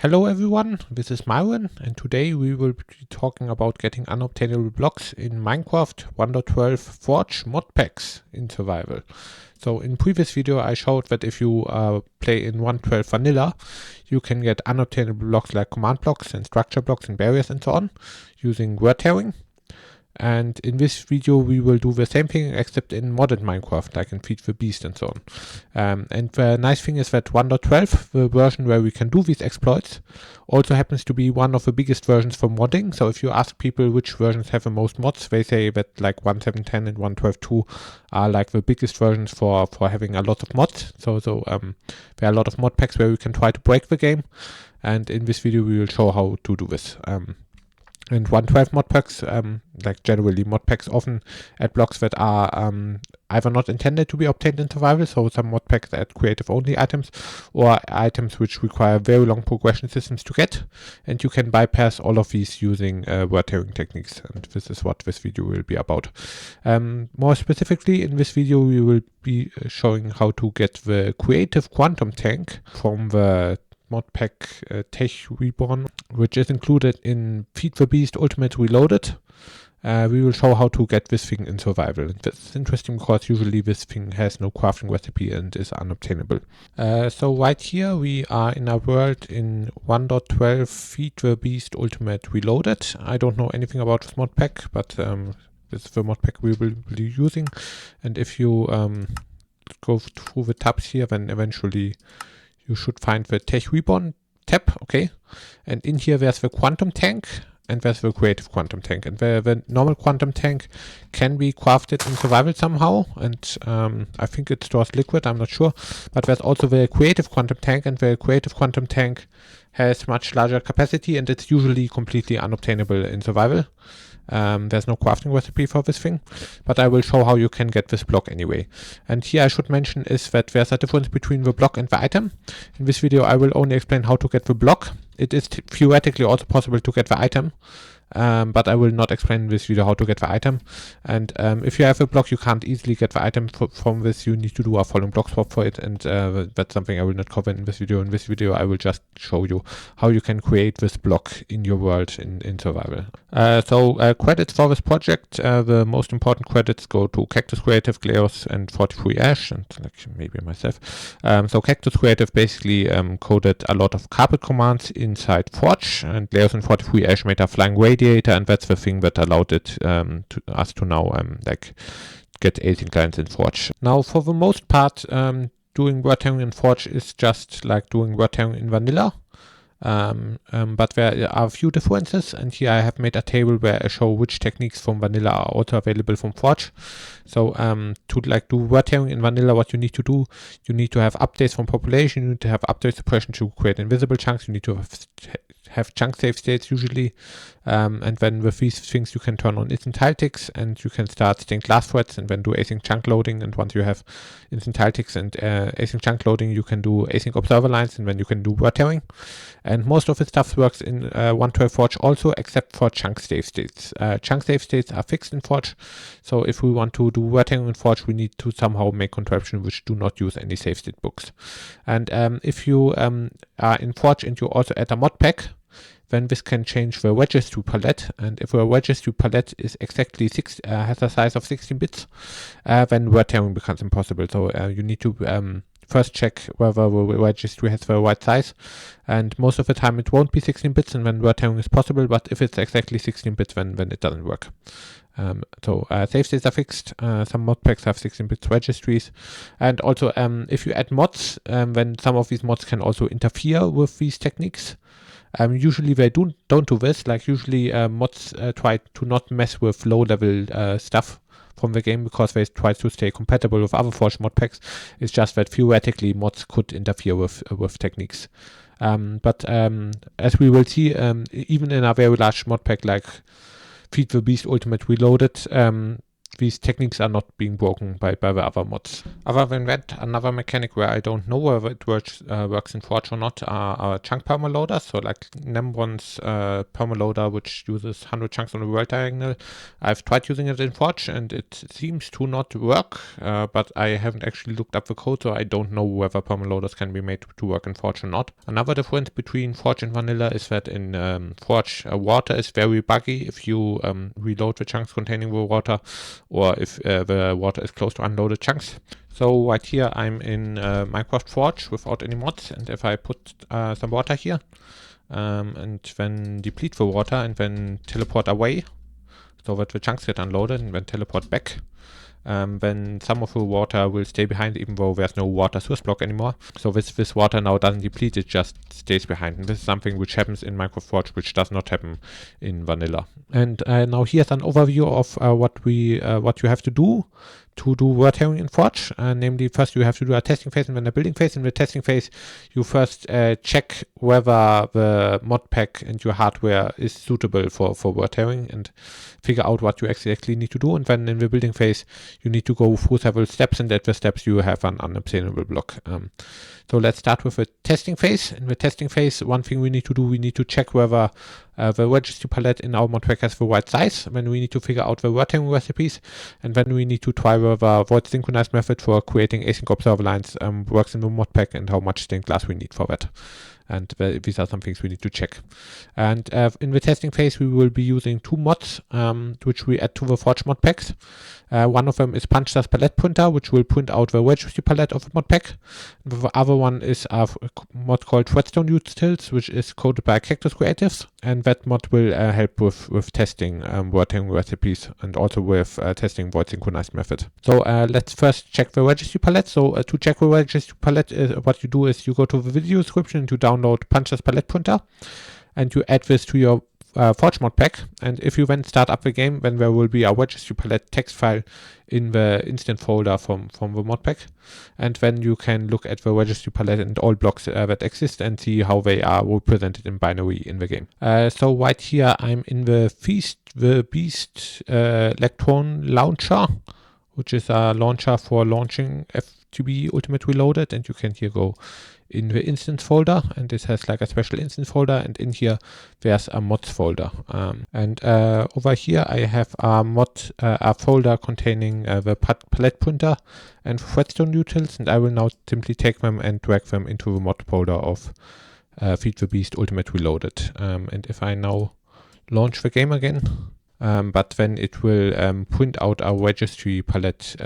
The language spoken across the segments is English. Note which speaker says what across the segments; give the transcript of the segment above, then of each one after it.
Speaker 1: Hello everyone, this is Myron, and today we will be talking about getting unobtainable blocks in Minecraft 1.12 Forge Modpacks in survival. So in previous video I showed that if you play in 1.12 vanilla, you can get unobtainable blocks like command blocks and structure blocks and barriers and so on using word tearing. And in this video we will do the same thing except in modded Minecraft, like in Feed the Beast and so on. And the nice thing is that 1.12, the version where we can do these exploits, also happens to be one of the biggest versions for modding. So if you ask people which versions have the most mods, they say that like 1.7.10 and 1.12.2 are like the biggest versions for having a lot of mods. So there are a lot of mod packs where we can try to break the game. And in this video we will show how to do this. And 1.12 modpacks, like generally modpacks often add blocks that are either not intended to be obtained in survival, so some modpacks add creative only items, or items which require very long progression systems to get, and you can bypass all of these using word tearing techniques, and this is what this video will be about. More specifically, in this video we will be showing how to get the creative quantum tank from the Modpack Tech Reborn, which is included in Feed the Beast Ultimate Reloaded. We will show how to get this thing in survival. And that's interesting because usually this thing has no crafting recipe and is unobtainable. So right here we are in a world in 1.12 Feed the Beast Ultimate Reloaded. I don't know anything about this modpack, but this is the modpack we will be using. And if you go through the tabs here, then eventually you should find the Tech Reborn tab, okay? And in here there's the quantum tank and there's the creative quantum tank. And the normal quantum tank can be crafted in survival somehow, and I think it stores liquid, I'm not sure. But there's also the creative quantum tank, and the creative quantum tank has much larger capacity and it's usually completely unobtainable in survival. There's no crafting recipe for this thing, but I will show how you can get this block anyway. And here I should mention is that there's a difference between the block and the item. In this video I will only explain how to get the block. It is theoretically also possible to get the item, but I will not explain in this video how to get the item. And if you have a block you can't easily get the item from this, you need to do a following block swap for it, and that's something I will not cover in this video. In this video I will just show you how you can create this block in your world in survival. So credits for this project, the most important credits go to Cactus Creative, Glaeos and 43 Ash, and like maybe myself. So Cactus Creative basically coded a lot of carpet commands inside Forge, and Glaeos and 43 Ash made a flying radiator, and that's the thing that allowed it to us to now like get async lines in Forge. Now for the most part, doing word tearing in Forge is just like doing word tearing in vanilla. But there are a few differences, and here I have made a table where I show which techniques from vanilla are also available from Forge. So to like do word tearing in vanilla, what you need to do, you need to have updates from population, you need to have update suppression to create invisible chunks, you need to have chunk save states usually, and then with these things you can turn on instant tile ticks, and you can start stained glass threads and then do async chunk loading. And once you have instant tile ticks and async chunk loading, you can do async observer lines, and then you can do word tearing. And most of the stuff works in 1.12 Forge also, except for chunk save states. Chunk save states are fixed in Forge, so if we want to do word tearing in Forge, we need to somehow make contraptions which do not use any save state books. And if you are in Forge and you also add a mod pack, then this can change the wedges to palette, and if the wedges to palette is exactly has a size of 16 bits, then word tearing becomes impossible. So you need to first check whether the registry has the right size, and most of the time it won't be 16 bits, and then word tearing is possible, but if it's exactly 16 bits, then it doesn't work. So save states are fixed. Some mod packs have 16-bit registries, and also if you add mods, then some of these mods can also interfere with these techniques. Usually they don't do this. Like usually mods try to not mess with low-level stuff from the game because they try to stay compatible with other Forge mod packs. It's just that theoretically mods could interfere with techniques. But as we will see, even in a very large mod pack like Feed the Beast Ultimate Reloaded, these techniques are not being broken by the other mods. Other than that, another mechanic where I don't know whether it works in Forge or not are chunk permaloaders. So like Nembron's permaloader, which uses 100 chunks on the world diagonal. I've tried using it in Forge and it seems to not work, but I haven't actually looked up the code, so I don't know whether permaloaders can be made to work in Forge or not. Another difference between Forge and Vanilla is that in Forge, water is very buggy if you reload the chunks containing the water, or if the water is close to unloaded chunks. So right here I'm in Minecraft Forge without any mods, and if I put some water here and then deplete the water and then teleport away so that the chunks get unloaded and then teleport back, then some of the water will stay behind even though there's no water source block anymore. So this water now doesn't deplete, it just stays behind. And this is something which happens in Minecraft Forge, which does not happen in Vanilla. And now here's an overview of what you have to do word hairing in Forge. Namely, first you have to do a testing phase and then a building phase. In the testing phase, you first check whether the mod pack and your hardware is suitable for word hairing and figure out what you exactly need to do. And then in the building phase, you need to go through several steps, and at the steps you have an unobtainable block. So let's start with the testing phase. In the testing phase, one thing we need to do, we need to check whether the registry palette in our mod pack has the right size. Then we need to figure out the word hairing recipes, and then we need to try whether void synchronized method for creating async observer lines works in the mod pack and how much stained glass we need for that. And these are some things we need to check. And in the testing phase, we will be using two mods, which we add to the Forge mod packs. One of them is Punch's palette printer, which will print out the registry palette of the mod pack. The other one is a mod called Redstone Utils, which is coded by Cactus Creatives. And that mod will help with testing word hairing recipes and also with testing void synchronized method. So let's first check the registry palette. So to check the registry palette, what you do is you go to the video description and you download Punch's palette printer, and you add this to your Forge mod pack. And if you then start up the game, then there will be a registry palette text file in the instant folder from the mod pack, and then you can look at the registry palette and all blocks that exist and see how they are represented in binary in the game. So right here I'm in the Beast Electron launcher, which is a launcher for launching FTB Ultimate Reloaded, and you can here go in the instance folder, and this has like a special instance folder, and in here there's a mods folder, and over here I have a folder containing the palette printer and Redstone Utils, and I will now simply take them and drag them into the mod folder of Feed the Beast Ultimate Reloaded. And if I now launch the game again, but then it will print out a registry palette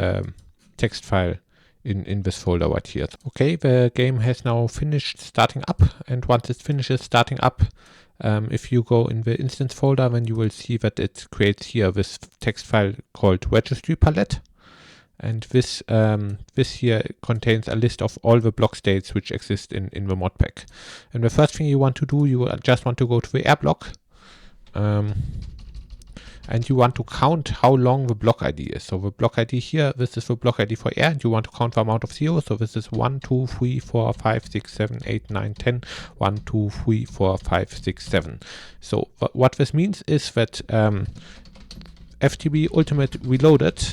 Speaker 1: text file in this folder right here. Okay, the game has now finished starting up, and once it finishes starting up, if you go in the instance folder, then you will see that it creates here this text file called registry palette, and this here contains a list of all the block states which exist in the mod pack. And the first thing you want to do, you just want to go to the air block, and you want to count how long the block ID is. So the block ID here, this is the block ID for air, and you want to count the amount of zeros. So this is 1, 2, 3, 4, 5, 6, 7, 8, 9, 10. 1, 2, 3, 4, 5, 6, 7. So what this means is that FTB Ultimate Reloaded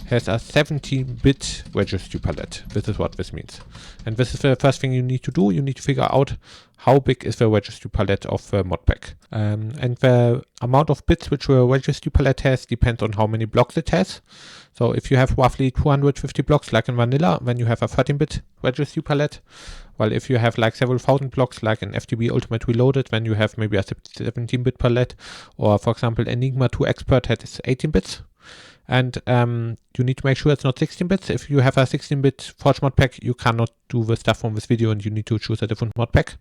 Speaker 1: has a 17-bit registry palette. This is what this means. And this is the first thing you need to do. You need to figure out how big is the registry palette of the mod pack. And the amount of bits which the registry palette has depends on how many blocks it has. So if you have roughly 250 blocks like in Vanilla, then you have a 13-bit registry palette. While if you have like several thousand blocks like in FTB Ultimate Reloaded, then you have maybe a 17-bit palette. Or for example, Enigma 2 Expert has 18 bits. And you need to make sure it's not 16 bits. If you have a 16-bit Forge mod pack, you cannot do the stuff from this video, and you need to choose a different mod pack.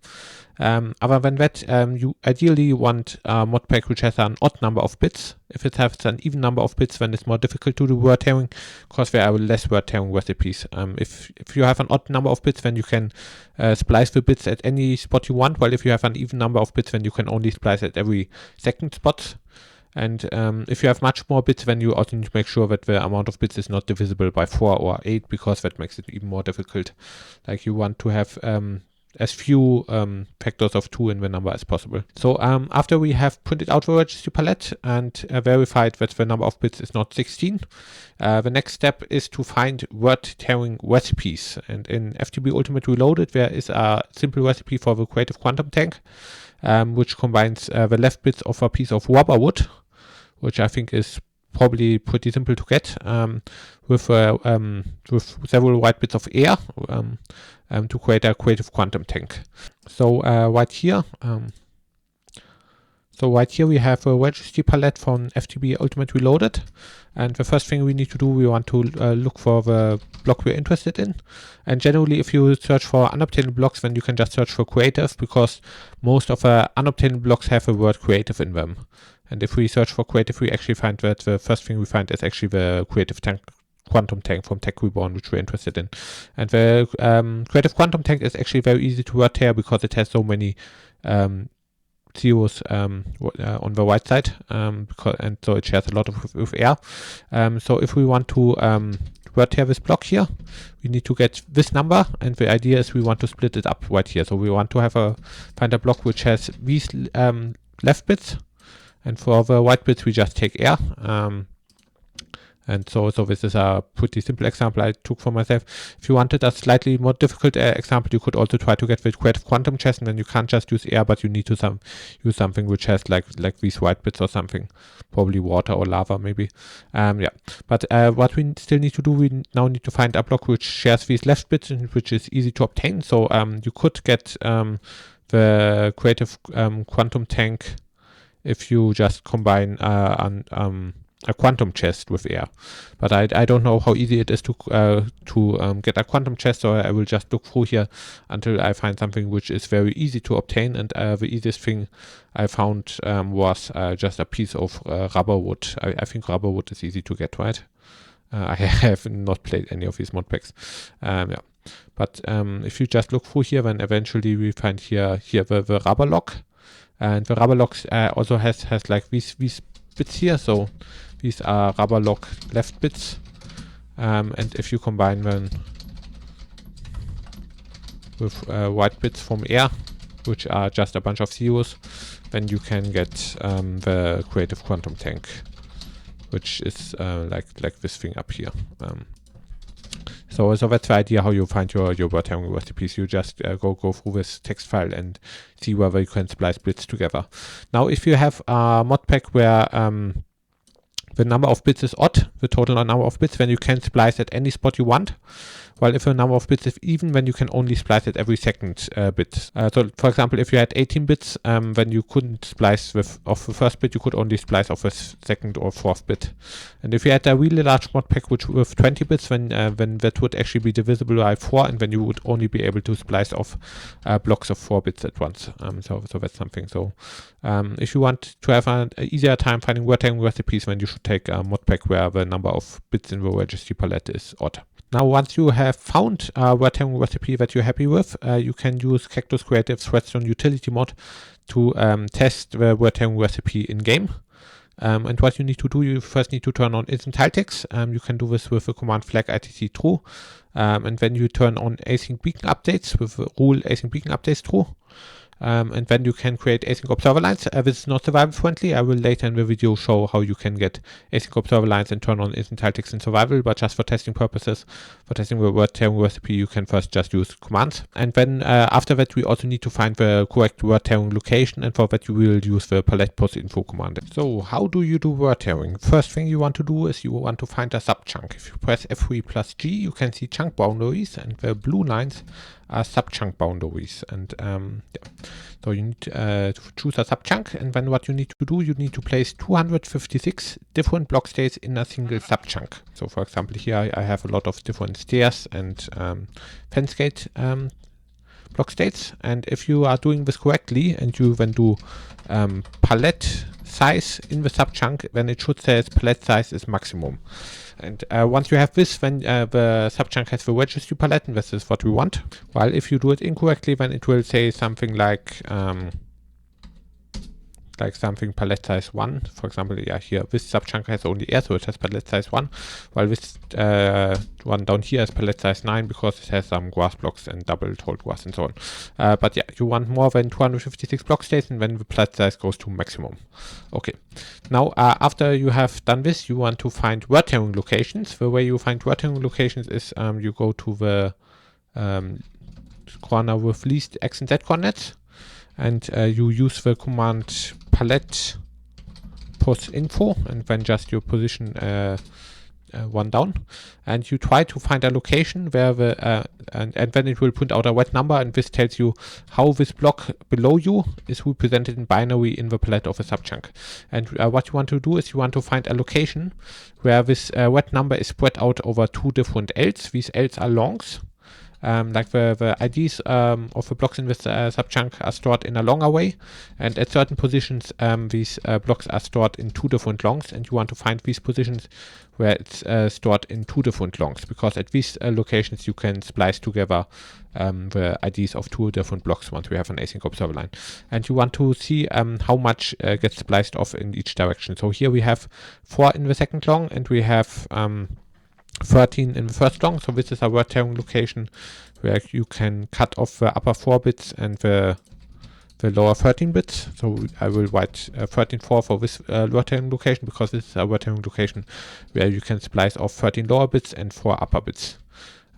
Speaker 1: Other than that, you ideally want a mod pack which has an odd number of bits. If it has an even number of bits, then it's more difficult to do word hairing, because there are less word hairing recipes. If you have an odd number of bits, then you can splice the bits at any spot you want, while if you have an even number of bits, then you can only splice at every second spot. And if you have much more bits, then you also need to make sure that the amount of bits is not divisible by 4 or 8, because that makes it even more difficult. Like you want to have as few factors of 2 in the number as possible. So after we have printed out the registry palette and verified that the number of bits is not 16, the next step is to find word tearing recipes. And in FTB Ultimate Reloaded, there is a simple recipe for the Creative Quantum Tank, which combines the left bits of a piece of rubber wood, which I think is probably pretty simple to get, with several white bits of air to create a Creative Quantum Tank. So right here we have a registry palette from FTB Ultimate Reloaded, and the first thing we need to do, we want to look for the block we're interested in. And generally, if you search for unobtainable blocks, then you can just search for creative, because most of the unobtainable blocks have the word creative in them. And if we search for creative, we actually find that the first thing we find is actually the Creative Quantum Tank from Tech Reborn, which we're interested in. And the Creative Quantum Tank is actually very easy to word tear because it has so many zeros on the right side, and so it shares a lot with air. So if we want to word tear this block here, we need to get this number, and the idea is we want to split it up right here. So we want to find a block which has these left bits, and for the white bits we just take air. And so this is a pretty simple example I took for myself. If you wanted a slightly more difficult example, you could also try to get the Creative Quantum chest, and then you can't just use air, but you need to use something which has like these white bits or something, probably water or lava maybe. Yeah, but what we still need to do, we now need to find a block which shares these left bits and which is easy to obtain. So you could get the Creative Quantum Tank if you just combine a quantum chest with air, but I don't know how easy it is to get a quantum chest, so I will just look through here until I find something which is very easy to obtain. And the easiest thing I found was just a piece of rubber wood. I think rubber wood is easy to get, right? I have not played any of these Modpacks. Yeah, but if you just look through here, then eventually we find here the rubber lock, and the rubber locks also has like these bits here. So these are rubber lock left bits, and if you combine them with white bits from air, which are just a bunch of zeros, then you can get the Creative Quantum Tank, which is like this thing up here. So that's the idea how you find your word tearing recipes. You just go through this text file and see whether you can splice bits together. Now, if you have a modpack where the number of bits is odd, the total number of bits, then you can splice at any spot you want. While if the number of bits is even, then you can only splice at every second bit. So for example, if you had 18 bits, then you couldn't splice off the first bit, you could only splice off the second or fourth bit. And if you had a really large modpack with 20 bits, then that would actually be divisible by 4, and then you would only be able to splice off blocks of 4 bits at once. So that's something. So if you want to have an easier time finding word tearing recipes, then you should take a modpack where the number of bits in the registry palette is odd. Now, once you have found a word tearing recipe that you're happy with, you can use Cactus Creative's Redstone utility mod to test the word tearing recipe in game. And what you need to do, you first need to turn on Litematics. You can do this with the command flag ITC true, and then you turn on async beacon updates with the rule async beacon updates true. And then you can create async observer lines. This is not survival friendly. I will later in the video show how you can get async observer lines and turn on Litematics in survival, but just for testing purposes, for testing the word tearing recipe, you can first just use commands. And then after that, we also need to find the correct word tearing location, and for that you will use the palette post info command. So how do you do word tearing? First thing you want to do is you want to find a subchunk. If you press F3 plus G, you can see chunk boundaries, and the blue lines are subchunk boundaries. And yeah. So you need to choose a subchunk, and then what you need to do, you need to place 256 different block states in a single subchunk. So for example, here I have a lot of different stairs and fence gate block states. And if you are doing this correctly and you then do palette size in the subchunk, then it should say palette size is maximum. And once you have this, then the subchunk has the registry palette, and this is what we want. While if you do it incorrectly, then it will say something like like something palette size 1. For example, yeah, here this subchunk has only air, so it has palette size 1, while this one down here is palette size 9 because it has some grass blocks and double told grass and so on. But yeah, you want more than 256 block states, and then the palette size goes to maximum. Okay, now after you have done this, you want to find word tearing locations. The way you find word tearing locations is you go to the corner with least x and z coordinates, and you use the command palette pos info, and then just your position one down, and you try to find a location where the and then it will print out a wet number, and this tells you how this block below you is represented in binary in the palette of a subchunk. And what you want to do is you want to find a location where this wet number is spread out over 2 different Ls. These Ls are longs. Like the IDs of the blocks in this subchunk are stored in a long array, and at certain positions these blocks are stored in 2 different longs, and you want to find these positions where it's stored in 2 different longs, because at these locations you can splice together the IDs of 2 different blocks once we have an async observer line. And you want to see how much gets spliced off in each direction. So here we have 4 in the second long, and we have 13 in the first long, so this is a word tearing location where you can cut off the upper 4 bits and the lower 13 bits. So I will write 13.4 for this word tearing location, because this is a word tearing location where you can splice off 13 lower bits and 4 upper bits.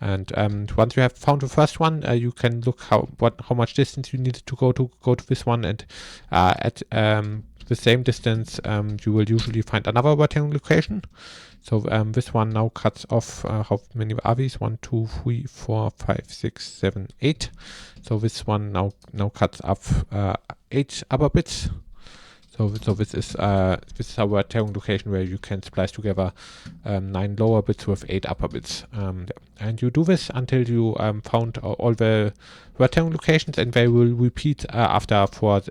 Speaker 1: And once you have found the first one, you can look how much distance you need to go to this one, and at the same distance you will usually find another word tearing location. So this one now cuts off, how many are these? 1, 2, 3, 4, 5, 6, 7, 8. So this one now cuts off 8 upper bits. So this is a word tearing location where you can splice together 9 lower bits with 8 upper bits. And you do this until you found all the word tearing locations, and they will repeat after 4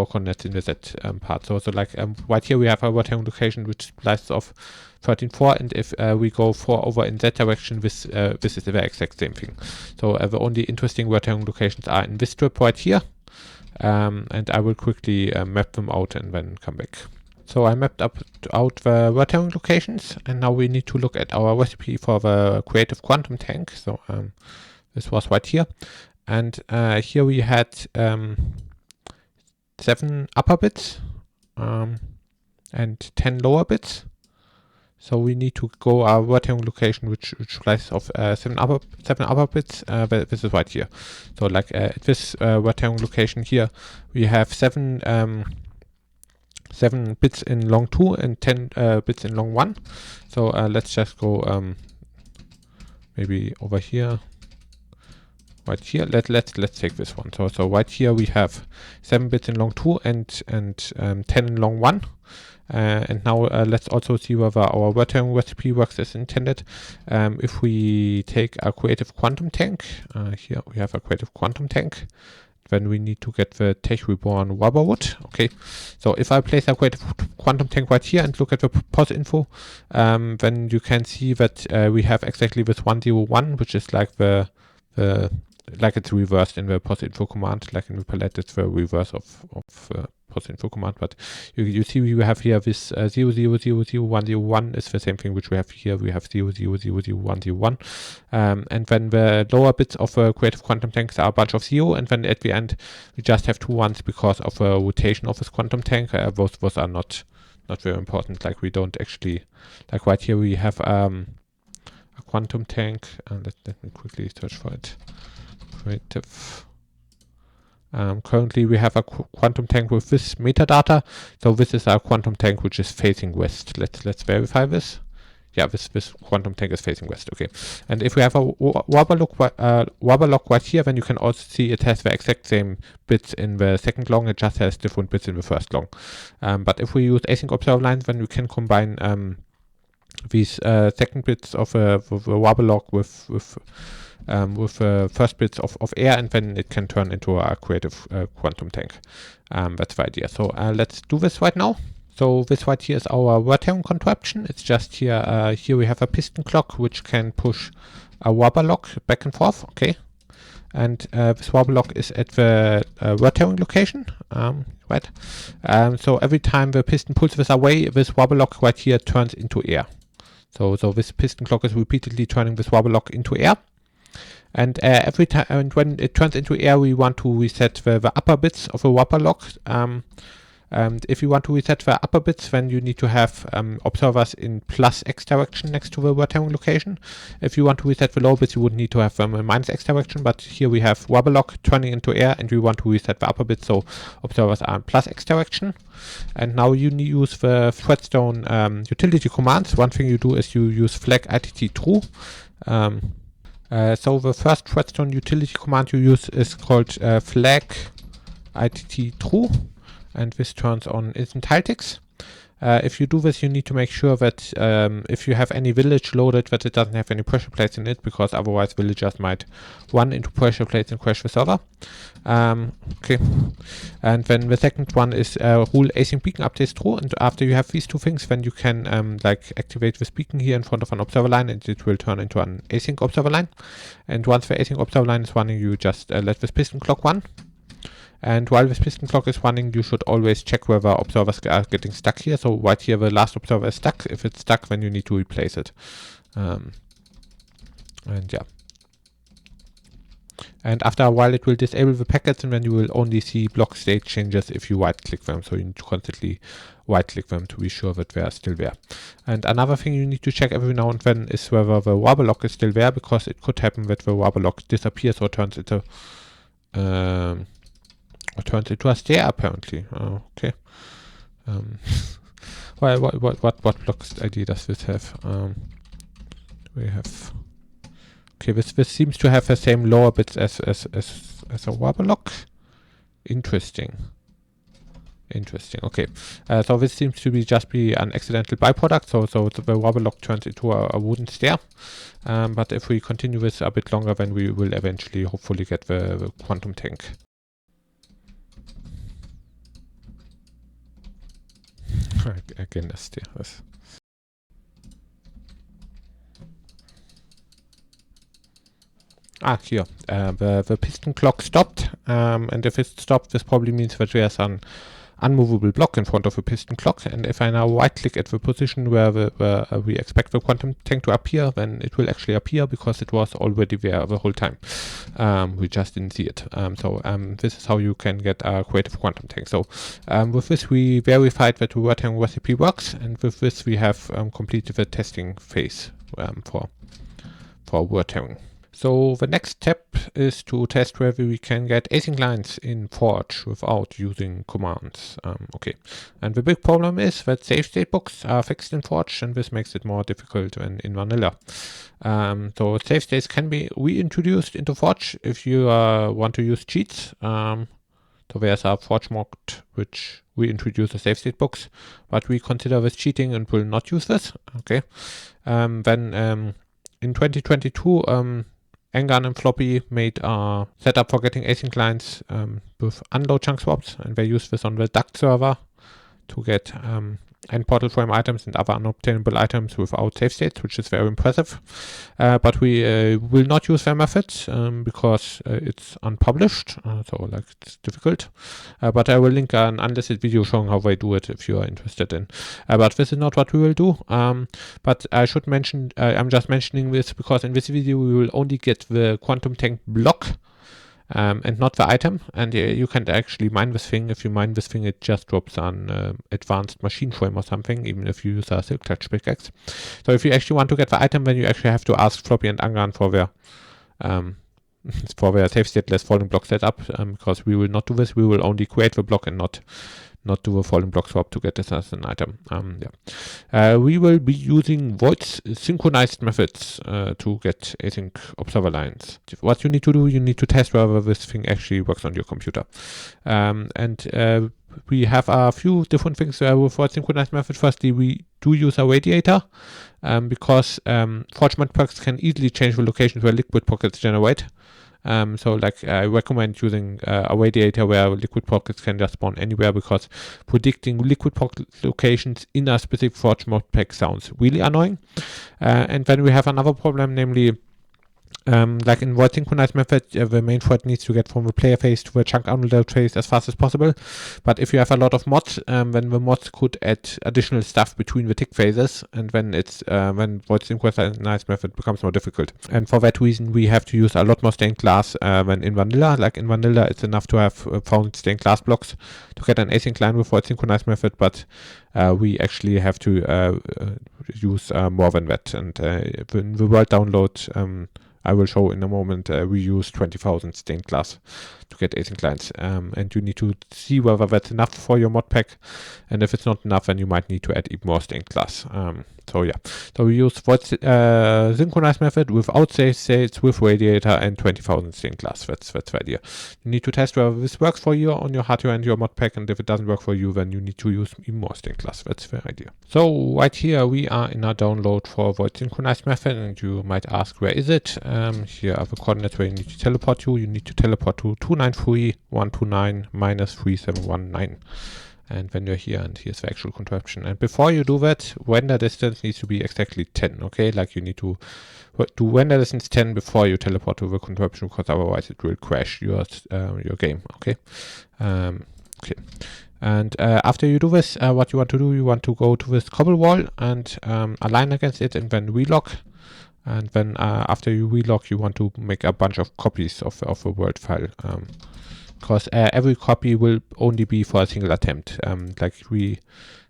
Speaker 1: coordinates in the Z part. So like right here we have a word tearing location which splices off 13.4, and if we go 4 over in that direction, this is the exact same thing. So the only interesting word tearing locations are in this strip right here, and I will quickly map them out and then come back. So I mapped out the word tearing locations, and now we need to look at our recipe for the creative quantum tank. So this was right here, and here we had 7 upper bits and 10 lower bits. So we need to go our word tearing location which splices off 7 upper bits. This is right here. So like at this word tearing location here, we have 7 bits in long 2 and 10 bits in long 1. So let's just go maybe over here. Right here, let's take this one. So right here we have 7 bits in long 2 and 10 in long 1. And now let's also see whether our word tearing recipe works as intended. If we take a creative quantum tank, here we have a creative quantum tank, then we need to get the Tech Reborn rubberwood. Okay, so if I place a creative quantum tank right here and look at the pos info, then you can see that we have exactly this 101, which is like like it's reversed in the pos info command. Like in the palette, it's the reverse of pos info command. But you see we have here this 0000101 is the same thing which we have here. We have 0000101, and then the lower bits of the creative quantum tanks are a bunch of 0, and then at the end we just have 2 ones because of the rotation of this quantum tank. Those are not very important. Like we don't actually, like right here we have a quantum tank. Let me quickly search for it. Creative. Currently we have a quantum tank with this metadata. So this is our quantum tank which is facing west. Let's verify this. Yeah, this quantum tank is facing west. Okay. And if we have a wobber lock right here, then you can also see it has the exact same bits in the second long. It just has different bits in the first long. But if we use async observer lines, then we can combine these second bits of the wobber lock with first bits of air, and then it can turn into a creative quantum tank. That's the idea. So let's do this right now. So this right here is our word tearing contraption. It's just here. Here we have a piston clock which can push a wobber lock back and forth. Okay, and this wobber lock is at the word tearing location. right? So every time the piston pulls this away, this wobble lock right here turns into air. So this piston clock is repeatedly turning this wobble lock into air. And every time, and when it turns into air, we want to reset the upper bits of the wobble lock. And if you want to reset the upper bits, then you need to have observers in plus X direction next to the word hemming location. If you want to reset the lower bits, you would need to have them in minus X direction, but here we have wobble lock turning into air, and we want to reset the upper bits, so observers are in plus X direction. And now you use the Threadstone utility commands. One thing you do is you use flag ITT true. So the first Threadstone utility command you use is called flag ITT true. And this turns on Litematics. If you do this, you need to make sure that if you have any village loaded, that it doesn't have any pressure plates in it, because otherwise villagers might run into pressure plates and crash the server. Okay. And then the second one is rule async beacon updates true. And after you have these two things, then you can like activate this beacon here in front of an observer line, and it will turn into an async observer line. And once the async observer line is running, you just let this piston clock run. And while this piston clock is running, you should always check whether observers are getting stuck here. So right here, the last observer is stuck. If it's stuck, then you need to replace it. And yeah. And after a while, it will disable the packets, and then you will only see block state changes if you right-click them. So you need to constantly right-click them to be sure that they are still there. And another thing you need to check every now and then is whether the wobble lock is still there, because it could happen that the wobble lock disappears or turns into a stair, apparently. Oh, okay. What block ID does this have? We have. Okay, this seems to have the same lower bits as a wobble lock. Interesting. Okay. So this seems to be just an accidental byproduct. So the wobble lock turns into a wooden stair. But if we continue this a bit longer, then we will eventually, hopefully, get the quantum tank. Again, das ist was. Here. The piston clock stopped, and if it stopped, this probably means that there's an unmovable block in front of the piston clock. And if I now right-click at the position where we expect the quantum tank to appear, then it will actually appear, because it was already there the whole time. We just didn't see it. This is how you can get a creative quantum tank. So with this, we verified that the word hemming recipe works, and with this, we have completed the testing phase for word hemming. So the next step is to test whether we can get async lines in Forge without using commands. Okay, and the big problem is that save state books are fixed in Forge, and this makes it more difficult than in vanilla. So save states can be reintroduced into Forge if you want to use cheats. So there's a Forge mod which reintroduces save state books, but we consider this cheating and will not use this. Okay, then in 2022. Engan and Floppy made a setup for getting async lines with unload chunk swaps, and they use this on the duct server to get end portal frame items and other unobtainable items without save states, which is very impressive. But we will not use their methods because it's unpublished, so like it's difficult. But I will link an unlisted video showing how they do it if you are interested in. But this is not what we will do. But I should mention, I'm just mentioning this because in this video we will only get the quantum tank block. And not the item, and you can actually mine this thing. If you mine this thing, it just drops an advanced machine frame or something, even if you use a silk touch pickaxe. So if you actually want to get the item, then you actually have to ask Floppy and Angan for their safe stateless falling block setup, because we will not do this. We will only create the block and not do a falling block swap to get this as an item. We will be using void synchronized methods to get async observer lines. What you need to do, you need to test whether this thing actually works on your computer. We have a few different things with void synchronized method. Firstly, we do use a radiator because Forge Modpacks can easily change the locations where liquid pockets generate. So like I recommend using a radiator where liquid pockets can just spawn anywhere, because predicting liquid pocket locations in a specific Forge Modpack sounds really annoying. And then we have another problem, namely Like in void synchronized method, the main thread needs to get from the player phase to the chunk unload phase as fast as possible. But if you have a lot of mods, then the mods could add additional stuff between the tick phases, and then when void synchronized method becomes more difficult. And for that reason, we have to use a lot more stained glass than in vanilla. Like in vanilla, it's enough to have found stained glass blocks to get an async line with void synchronized method, but we actually have to use more than that. And in the world download, I will show in a moment, we use 20,000 stained glass to get async lines, and you need to see whether that's enough for your mod pack, and if it's not enough, then you might need to add even more stained glass. So yeah, so we use void synchronized method without save states, with radiator, and 20,000 stained glass. That's the idea. You need to test whether this works for you on your hardware and your mod pack, and if it doesn't work for you, then you need to use even more stained glass. That's the idea. So right here we are in a download for void synchronized method, and you might ask, where is it? Here are the coordinates where you need to teleport to. You need to teleport to 293.129-3719. And then you're here, and here's the actual contraption. And before you do that, render distance needs to be exactly 10, okay? Like you need to do render distance 10 before you teleport to the contraption, because otherwise it will crash your game, okay? Okay. And after you do this, what you want to do, you want to go to this cobble wall and align against it, and then relog. And then after you relog, you want to make a bunch of copies of the world file. Because every copy will only be for a single attempt. Like we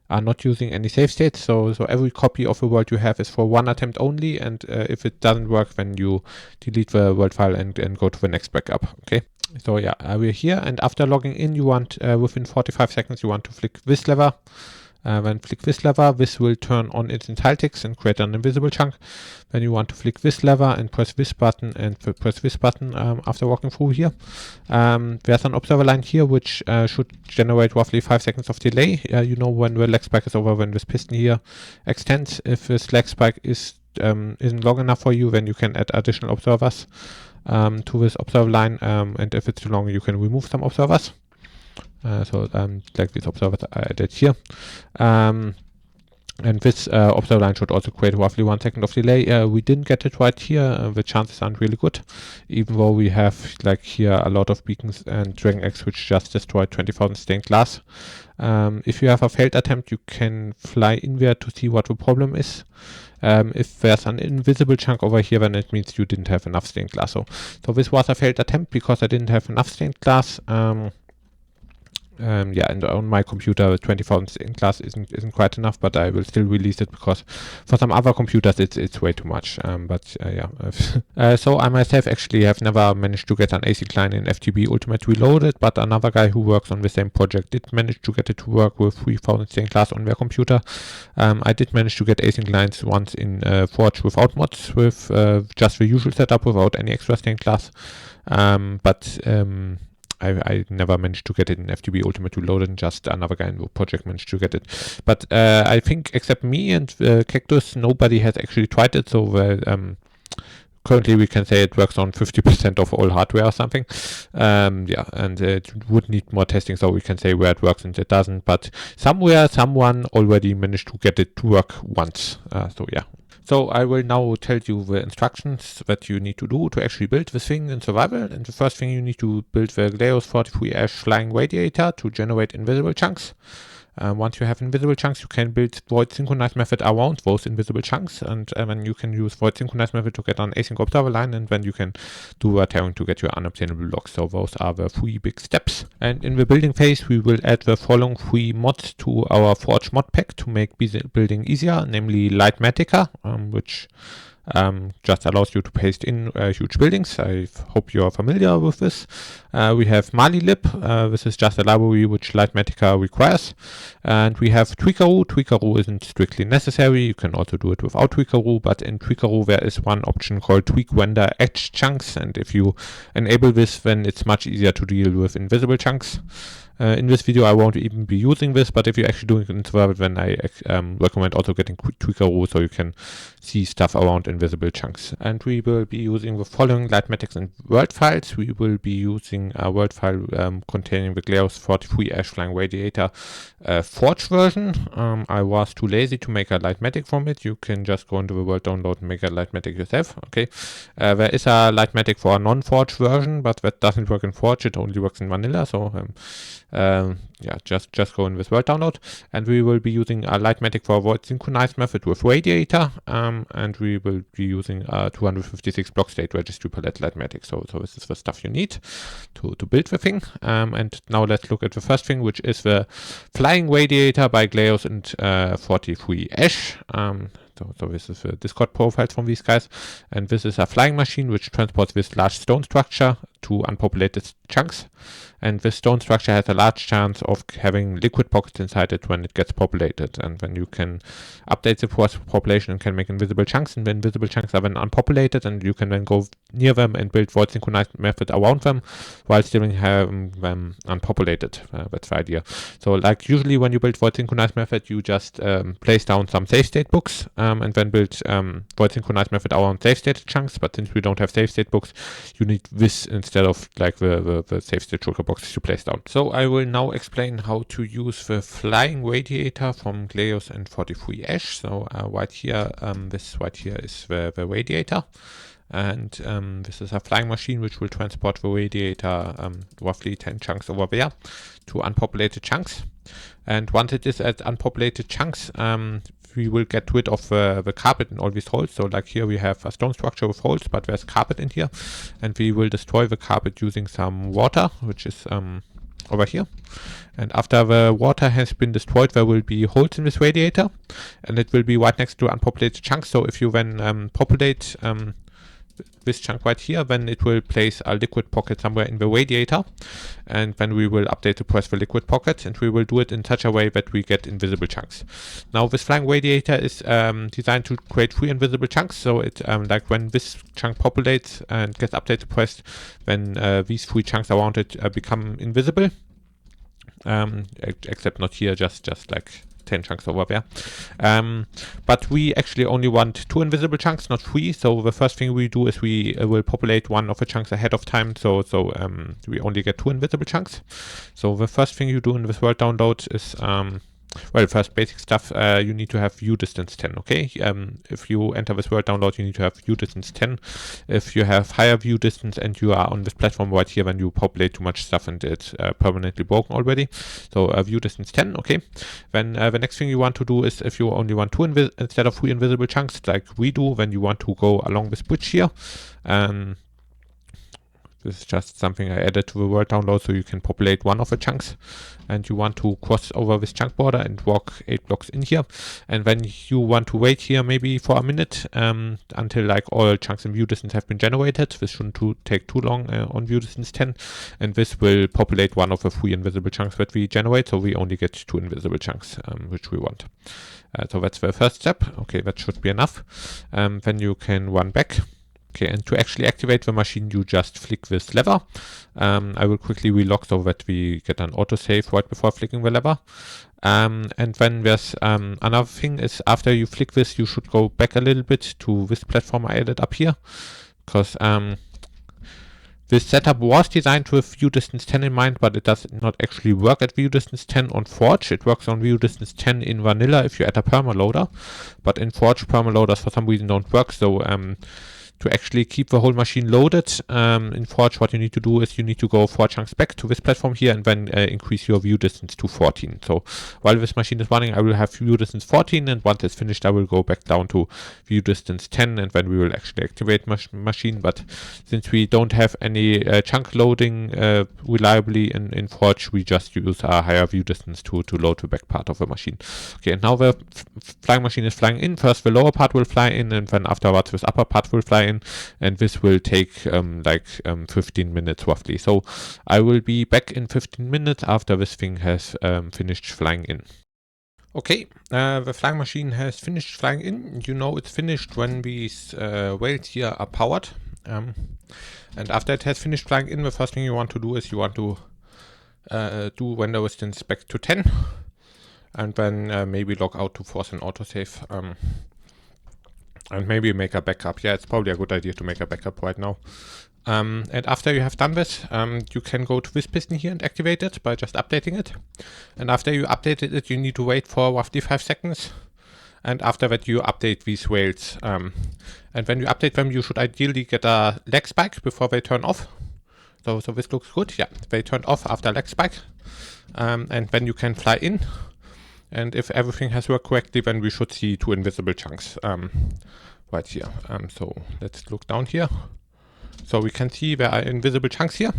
Speaker 1: are not using any save states, so every copy of the world you have is for one attempt only, and if it doesn't work, then you delete the world file and go to the next backup, okay? So yeah, we're here, and after logging in, you want, within 45 seconds, you want to flick this lever. When flick this lever, this will turn on its entire ticks and create an invisible chunk. Then you want to flick this lever and press this button and press this button after walking through here. There's an observer line here which should generate roughly 5 seconds of delay. You know when the lag spike is over, when this piston here extends. If this lag spike isn't long enough for you, then you can add additional observers to this observer line, and if it's too long, you can remove some observers. Like these observers I added here. And this observer line should also create roughly 1 second of delay. We didn't get it right here. The chances aren't really good, even though we have like here a lot of beacons and Dragon Eggs which just destroyed 20,000 stained glass. If you have a failed attempt, you can fly in there to see what the problem is. If there's an invisible chunk over here, then it means you didn't have enough stained glass. So this was a failed attempt because I didn't have enough stained glass. Yeah, and on my computer, 20,000 stained glass isn't quite enough, but I will still release it because for some other computers it's way too much. Yeah. So I myself actually have never managed to get an async line in FTB Ultimate Reloaded, but another guy who works on the same project did manage to get it to work with 3,000 stained glass on their computer. I did manage to get async lines once in Forge without mods, with just the usual setup without any extra stained glass. I never managed to get it in FTB Ultimate Reloaded, just another guy in the project managed to get it. But I think except me and Cactus, nobody has actually tried it, so currently we can say it works on 50% of all hardware or something. Yeah, and it would need more testing, so we can say where it works and it doesn't, but somewhere someone already managed to get it to work once. So yeah. So I will now tell you the instructions that you need to do to actually build this thing in survival. And the first thing, you need to build the Glaeos 43 Ash flying radiator to generate invisible chunks. Once you have invisible chunks, you can build void synchronized method around those invisible chunks, and then you can use void synchronized method to get an async observer line, and then you can do a tearing to get your unobtainable blocks. So those are the 3 big steps. And in the building phase, we will add the following 3 mods to our Forge mod pack to make building easier, namely Litematics, which just allows you to paste in huge buildings. I hope you are familiar with this. We have Malilib. This is just a library which Litematics requires. And we have Tweakaroo. Tweakaroo isn't strictly necessary. You can also do it without Tweakaroo, but in Tweakaroo there is one option called Tweak Render Edge Chunks, and if you enable this, then it's much easier to deal with invisible chunks. In this video I won't even be using this, but if you're actually doing it in survival, then I recommend also getting tweaker row so you can see stuff around invisible chunks. And we will be using the following Litematics and world files. We will be using a world file containing the Glaeos 43 Ash Flying Radiator Forge version. I was too lazy to make a Litematic from it. You can just go into the world download and make a Litematic yourself. Okay, there is a Litematic for a non-Forge version, but that doesn't work in Forge. It only works in vanilla. So yeah, just go in with world download, and we will be using a Litematic for a void synchronized method with radiator, and we will be using a 256 block state registry palette Litematic. So this is the stuff you need to build the thing. And now let's look at the first thing, which is the flying radiator by Glaeos and 43 Ash. So this is the Discord profiles from these guys, and this is a flying machine which transports this large stone structure to unpopulated chunks, and this stone structure has a large chance of having liquid pockets inside it when it gets populated, and then you can update the population and can make invisible chunks, and the invisible chunks are then unpopulated, and you can then go near them and build void synchronized method around them while still having them unpopulated. That's the idea. So like usually when you build void synchronized method, you just place down some safe state books and then build void synchronized method around safe state chunks, but since we don't have safe state books, you need this instead of like the safe state shulker boxes to place down. So I will now explain how to use the flying radiator from Glaeos and 43 Ash. So right here, this right here is the radiator, and this is a flying machine which will transport the radiator roughly 10 chunks over there to unpopulated chunks. And once it is at unpopulated chunks, we will get rid of the carpet in all these holes. So like here we have a stone structure with holes, but there's carpet in here, and we will destroy the carpet using some water, which is over here. And after the water has been destroyed, there will be holes in this radiator, and it will be right next to unpopulated chunks. So if you then populate this chunk right here, then it will place a liquid pocket somewhere in the radiator, and then we will update the press the liquid pocket, and we will do it in such a way that we get invisible chunks. Now this flying radiator is designed to create 3 invisible chunks, so it like when this chunk populates and gets updated pressed, then these 3 chunks around it become invisible, except not here, just like 10 chunks over there. But we actually only want 2 invisible chunks, not 3. So the first thing we do is we will populate one of the chunks ahead of time. So we only get 2 invisible chunks. So the first thing you do in this world download is well, first basic stuff, you need to have view distance 10, okay? If you enter this world download, you need to have view distance 10. If you have higher view distance and you are on this platform right here, then you populate too much stuff and it's permanently broken already. So view distance 10, okay? Then the next thing you want to do is, if you only want 2 instead of 3 invisible chunks like we do, then you want to go along this bridge here. This is just something I added to the world download so you can populate one of the chunks, and you want to cross over this chunk border and walk 8 blocks in here, and then you want to wait here maybe for a minute until like all chunks in view distance have been generated. This shouldn't take too long on view distance 10, and this will populate one of the 3 invisible chunks that we generate, so we only get 2 invisible chunks which we want. So that's the first step. Okay, that should be enough. Then you can run back. Okay, and to actually activate the machine, you just flick this lever. I will quickly relog so that we get an autosave right before flicking the lever. And then there's another thing is, after you flick this, you should go back a little bit to this platform I added up here, because this setup was designed with view distance 10 in mind, but it does not actually work at view distance 10 on Forge. It works on view distance 10 in vanilla if you add a permaloader, but in Forge permaloaders for some reason don't work. So to actually keep the whole machine loaded in Forge, what you need to do is you need to go 4 chunks back to this platform here and then increase your view distance to 14. So while this machine is running, I will have view distance 14, and once it's finished, I will go back down to view distance 10, and then we will actually activate machine. But since we don't have any chunk loading reliably in Forge, we just use a higher view distance to load the back part of the machine. Okay, and now the flying machine is flying in. First the lower part will fly in, and then afterwards this upper part will fly in, and this will take 15 minutes roughly. So I will be back in 15 minutes after this thing has finished flying in. Okay, the flying machine has finished flying in. You know it's finished when these whales here are powered. And after it has finished flying in, the first thing you want to do is you want to do window distance back to 10, and then maybe log out to force an autosave, and maybe make a backup. Yeah, it's probably a good idea to make a backup right now. And after you have done this, you can go to this piston here and activate it by just updating it. And after you updated it, you need to wait for roughly 5 seconds. And after that, you update these rails. And when you update them, you should ideally get a leg spike before they turn off. So this looks good. Yeah, they turned off after leg spike. And then you can fly in. And if everything has worked correctly, then we should see 2 invisible chunks right here. So let's look down here. So we can see there are invisible chunks here.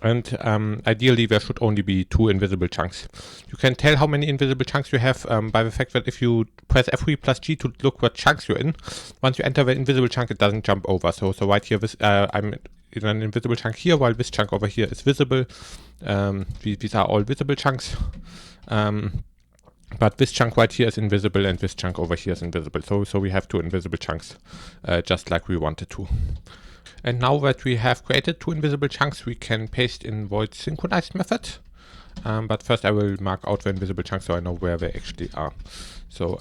Speaker 1: Ideally there should only be 2 invisible chunks. You can tell how many invisible chunks you have by the fact that if you press F3 plus G to look what chunks you're in, once you enter the invisible chunk, it doesn't jump over. So right here, this, I'm in an invisible chunk here, while this chunk over here is visible. These are all visible chunks. But this chunk right here is invisible, and this chunk over here is invisible. So we have 2 invisible chunks, just like we wanted to. And now that we have created 2 invisible chunks, we can paste in void synchronized method. But first I will mark out the invisible chunks so I know where they actually are. So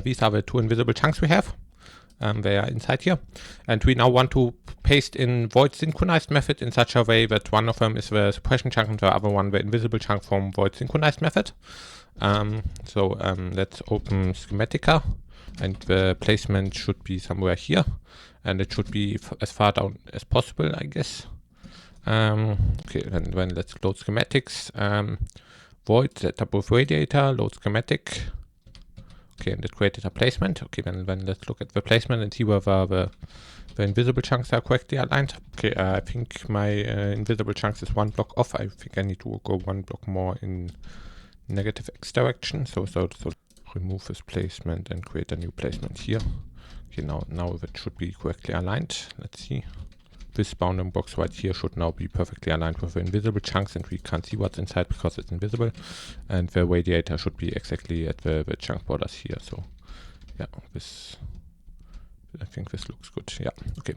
Speaker 1: these are the 2 invisible chunks we have. They are inside here. And we now want to paste in void synchronized method in such a way that one of them is the suppression chunk and the other one the invisible chunk from void synchronized method. Let's open Schematica, and the placement should be somewhere here, and it should be as far down as possible, I guess. Okay, then let's load schematics. Void setup of radiator, load schematic. Okay, and it created a placement. Okay, then let's look at the placement and see whether the invisible chunks are correctly aligned. Okay, I think my invisible chunks is 1 block off. I think I need to go 1 block more in negative X direction. So remove this placement and create a new placement here. Okay, now it should be correctly aligned. Let's see. This bounding box right here should now be perfectly aligned with the invisible chunks, and we can't see what's inside because it's invisible. And the radiator should be exactly at the chunk borders here. So yeah, I think this looks good. Yeah, okay.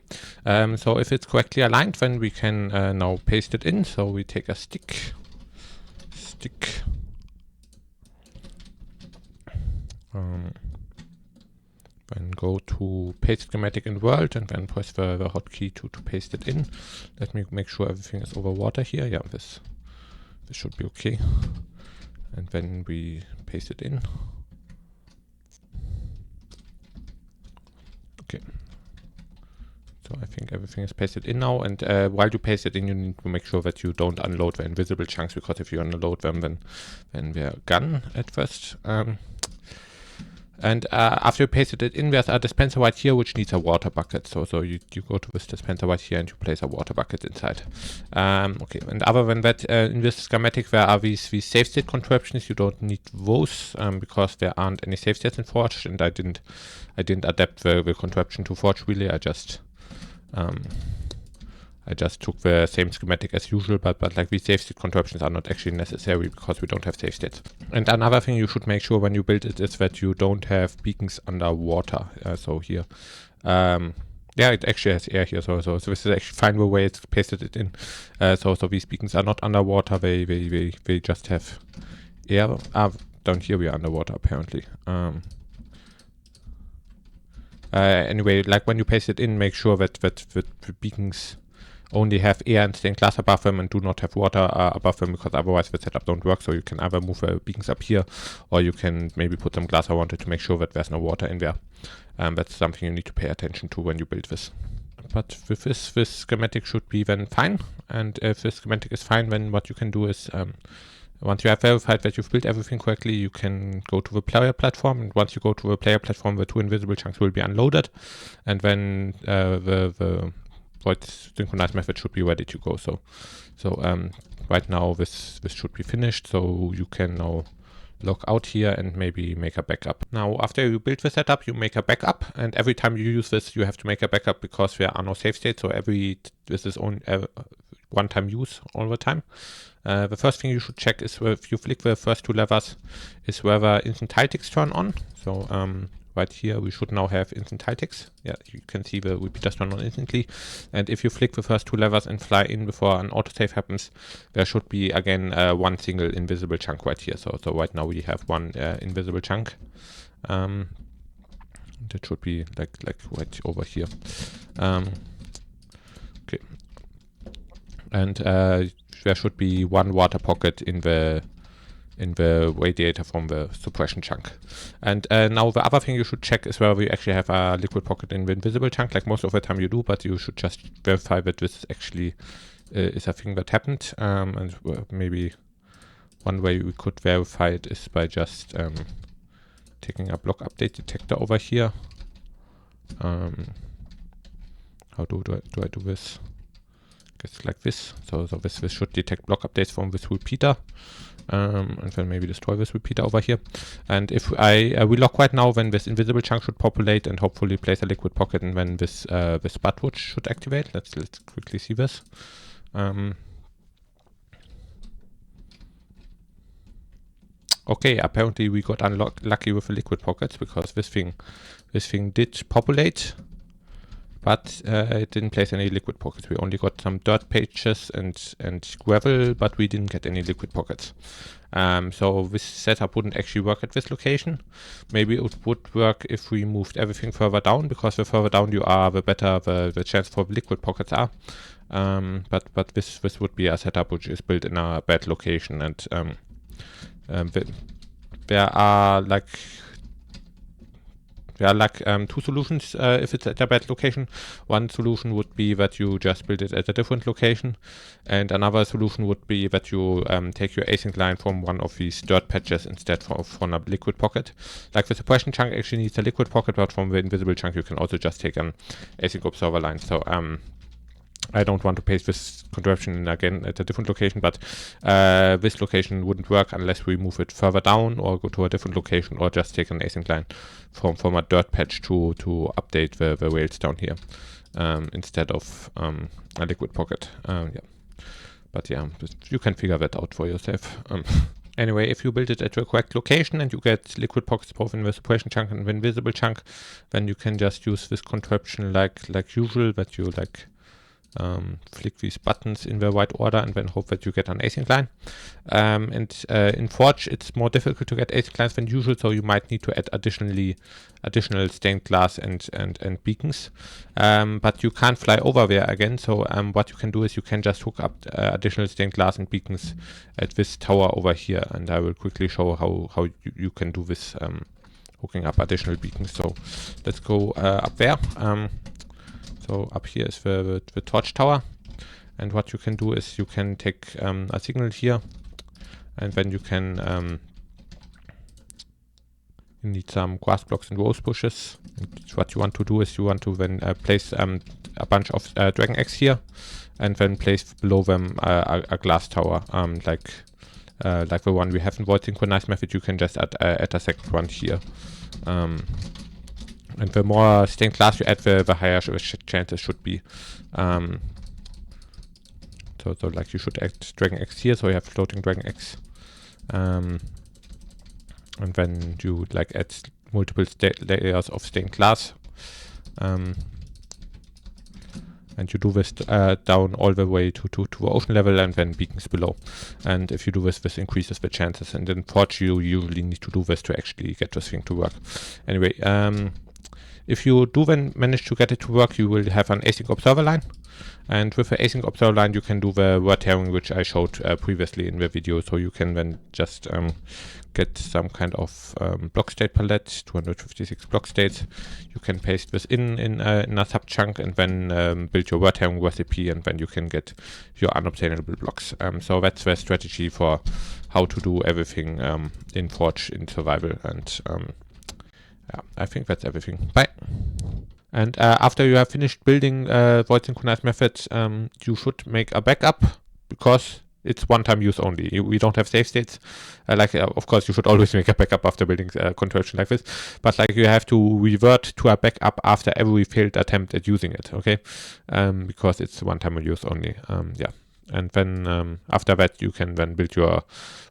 Speaker 1: So if it's correctly aligned, then we can now paste it in. So we take a stick, then go to paste schematic in world, and then press the hotkey to paste it in. Let me make sure everything is over water here. Yeah, this should be okay. And then we paste it in. Okay. So I think everything is pasted in now, and while you paste it in, you need to make sure that you don't unload the invisible chunks, because if you unload them, then they're gone at first. And after you pasted it in, there's a dispenser right here which needs a water bucket. So you go to this dispenser right here and you place a water bucket inside. Okay, and other than that, in this schematic there are these save state contraptions. You don't need those because there aren't any save states in Forge, and I didn't adapt the contraption to Forge really. I just took the same schematic as usual, but like these save state contraptions are not actually necessary because we don't have save states. And another thing you should make sure when you build it is that you don't have beacons underwater. So here, yeah, it actually has air here, so this is actually fine the way it's pasted it in. So these beacons are not underwater, they just have air. Down here we are underwater apparently. Anyway, like when you paste it in, make sure that the beacons only have air and stained glass above them and do not have water above them, because otherwise the setup don't work. So you can either move the beacons up here, or you can maybe put some glass around it to make sure that there's no water in there. That's something you need to pay attention to when you build this. But with this schematic should be then fine. And if this schematic is fine, then what you can do is, once you have verified that you've built everything correctly, you can go to the player platform. And once you go to the player platform, the 2 invisible chunks will be unloaded. And then the void synchronized method should be ready to go. So right now this should be finished. So you can now log out here and maybe make a backup. Now, after you build the setup, you make a backup. And every time you use this, you have to make a backup because there are no save states. So this is only one-time use all the time. The first thing you should check is if you flick the first 2 levers is whether instant tiletics turn on. So right here we should now have instant tile ticks. Yeah, you can see the repeaters turn on instantly. And if you flick the first two levers and fly in before an autosave happens, there should be again one single invisible chunk right here. So right now we have one invisible chunk. That should be like right over here. Okay. And there should be one water pocket in the radiator from the suppression chunk. And now the other thing you should check is whether you actually have a liquid pocket in the invisible chunk, like most of the time you do, but you should just verify that this actually is a thing that happened. And maybe one way we could verify it is by just taking a block update detector over here. How do I do this? It's like this. So this should detect block updates from this repeater. And then maybe destroy this repeater over here. And if I relock right now, then this invisible chunk should populate and hopefully place a liquid pocket, and then this buttwatch should activate. Let's quickly see this. Okay, apparently we got unlucky with the liquid pockets, because this thing did populate, but it didn't place any liquid pockets. We only got some dirt patches and gravel, but we didn't get any liquid pockets. So this setup wouldn't actually work at this location. Maybe it would work if we moved everything further down, because the further down you are, the better the chance for liquid pockets are. But this would be a setup which is built in a bad location, and there are like two solutions if it's at a bad location. One solution would be that you just build it at a different location, and another solution would be that you take your async line from one of these dirt patches instead from a liquid pocket. Like the suppression chunk actually needs a liquid pocket, but from the invisible chunk you can also just take an async observer line. So I don't want to paste this contraption in again at a different location, but this location wouldn't work unless we move it further down or go to a different location, or just take an async line from a dirt patch to update the rails down here instead of a liquid pocket. Yeah, but yeah, you can figure that out for yourself. Anyway, if you build it at the correct location and you get liquid pockets both in the suppression chunk and the invisible chunk, then you can just use this contraption like usual, that you flick these buttons in the right order and then hope that you get an async line. In Forge it's more difficult to get async lines than usual, so you might need to add additional stained glass and beacons. But you can't fly over there again, so what you can do is you can just hook up additional stained glass and beacons at this tower over here, and I will quickly show how you can do this, hooking up additional beacons. So let's go up there. So up here is the torch tower, and what you can do is you can take a signal here, and then you can you need some grass blocks and rose bushes. And what you want to do is you want to then place a bunch of dragon eggs here, and then place below them a glass tower, like the one we have in void synchronized method. You can just add a second one here. And the more stained glass you add, the higher chances should be. So like you should add dragon eggs here, so you have floating dragon eggs. And then you like add multiple layers of stained glass. And you do this down all the way to ocean level, and then beacons below. And if you do this increases the chances. And in Forge you usually need to do this to actually get this thing to work. Anyway, if you do then manage to get it to work, you will have an async observer line. And with the async observer line, you can do the word tearing, which I showed previously in the video. So you can then just get some kind of block state palette, 256 block states. You can paste this in a sub chunk, and then build your word tearing recipe, and then you can get your unobtainable blocks. So that's the strategy for how to do everything in Forge in survival. And yeah, I think that's everything. Bye. And after you have finished building void synchronized methods, you should make a backup, because it's one-time use only. We don't have save states. Of course, you should always make a backup after building a contraption like this. But you have to revert to a backup after every failed attempt at using it. Okay, because it's one-time use only. Yeah. and then after that you can then build your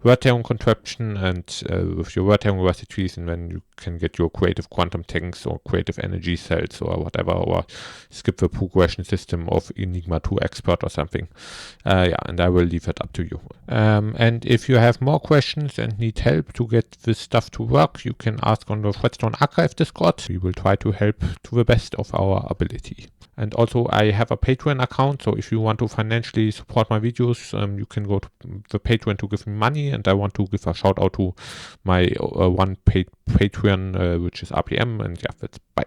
Speaker 1: word table contraption, and with your word table recipes, and then you can get your creative quantum tanks or creative energy cells or whatever, or skip the progression system of Enigma 2 Expert or something. Yeah, and I will leave it up to you. And if you have more questions and need help to get this stuff to work, you can ask on the Threadstone Archive Discord. We will try to help to the best of our ability. And also I have a Patreon account, so if you want to financially support my videos, you can go to the Patreon to give me money, and I want to give a shout out to my one Patreon, which is RPM, and yeah, that's bye.